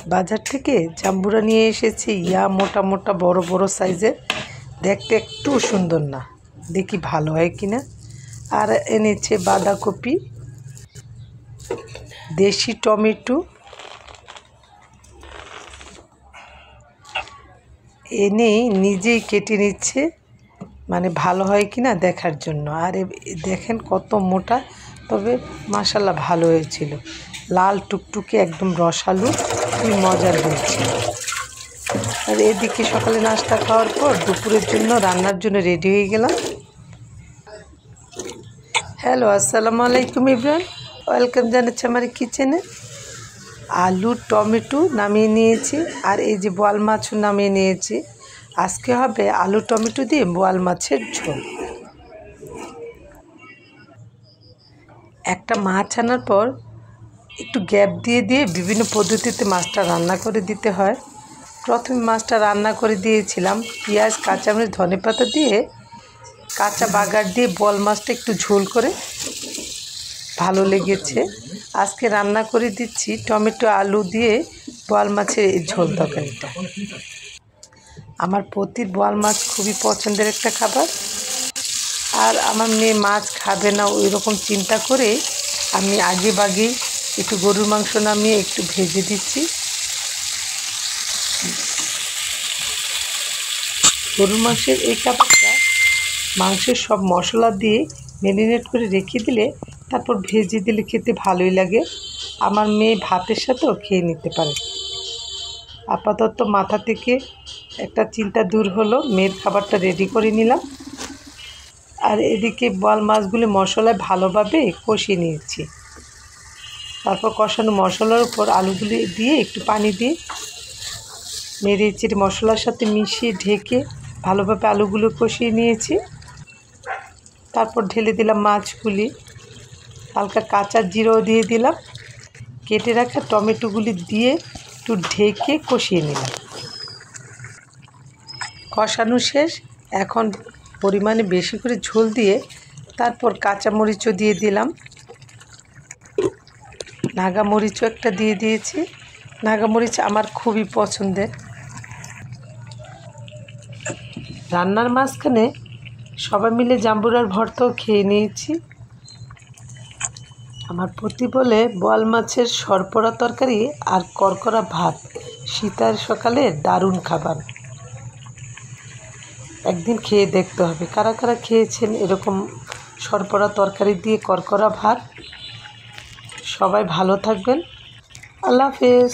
বাজার থেকে জাম্বুরা নিয়ে এসেছি। ইয়া মোটা মোটা বড় বড় সাইজের, দেখতে একটু সুন্দর না, দেখি ভালো হয় কিনা। আর এনেছে বাঁধাকপি, দেশি টমেটো, এনে নিজেই কেটে নিচ্ছে, মানে ভালো হয় কিনা দেখার জন্য। আর দেখেন কত মোটা, তবে মাশাল্লাহ ভালো হয়েছিল, লাল টুকটুকে একদম রসালো, খুবই মজার হয়েছিল। আর এদিকে সকালে নাস্তা খাওয়ার পর দুপুরের জন্য রান্নার জন্য রেডি হয়ে গেলাম। হ্যালো, আসসালামু আলাইকুম ইব্রাহিম, ওয়েলকাম জানাচ্ছি আমার কিচেনে। আলু টমেটো নামিয়ে নিয়েছি, আর এই যে বোয়াল মাছও নামিয়ে নিয়েছি। আজকে হবে আলু টমেটো দিয়ে বোয়াল মাছের ঝোল। একটা মাছ আনার পর একটু গ্যাপ দিয়ে দিয়ে বিভিন্ন পদ্ধতিতে মাছটা রান্না করে দিতে হয়। প্রথমে মাছটা রান্না করে দিয়েছিলাম পেঁয়াজ, কাঁচামরিচ, ধনেপাতা দিয়ে, কাঁচা বাগার দিয়ে বোয়াল মাছটা একটু ঝোল করে, ভালো লেগেছে। আজকে রান্না করে দিচ্ছি টমেটো আলু দিয়ে বোয়াল মাছের এই ঝোল তরকারিটা। আমার পতির বোয়াল মাছ খুবই পছন্দের একটা খাবার। আর আমার মেয়ে মাছ খাবে না ওই রকম চিন্তা করে আমি আগে বাগে একটু গরুর মাংস নামিয়ে একটু ভেজে দিচ্ছি। গরুর মাংসের এই কাবাবটা মাংসের সব মশলা দিয়ে ম্যারিনেট করে রেখে দিলে তারপর ভেজে দিলে খেতে ভালোই লাগে। আমার মেয়ে ভাতের সাথেও খেয়ে নিতে পারে। আপাতত মাথা থেকে একটা চিন্তা দূর হলো, মেয়ের খাবারটা রেডি করে নিলাম। আর এদিকে বোয়াল মাছগুলি মশলায় ভালোভাবে কষিয়ে নিয়েছি। তারপর কষানো মশলার উপর আলুগুলি দিয়ে একটু পানি দিয়ে নেড়ে চেড়ে মশলার সাথে মিশিয়ে ঢেকে ভালোভাবে আলুগুলো কষিয়ে নিয়েছি। তারপর ঢেলে দিলাম মাছগুলি, হালকা কাঁচা জিরাও দিয়ে দিলাম, কেটে রাখা টমেটোগুলি দিয়ে একটু ঢেকে কষিয়ে নিলাম। কষানো শেষ, এখন পরিমাণে বেশি করে ঝোল দিয়ে তারপর কাঁচামরিচও দিয়ে দিলাম, নাগামরিচও একটা দিয়ে দিয়েছি। নাগামরিচ আমার খুবই পছন্দের। রান্নার মাঝখানে সবাই মিলে জাম্বুরার ভর্তাও খেয়ে নিয়েছি। আমার পতি বলে বোয়াল মাছের সরপরা তরকারি আর করকরা ভাত শীতের সকালে দারুণ খাবার। একদিন খেয়ে দেখতে হবে কারা কারা খেয়েছেন এরকম সরপরা তরকারি দিয়ে করকরা ভাত। সবাই ভালো থাকবেন, আল্লাহ হাফেজ।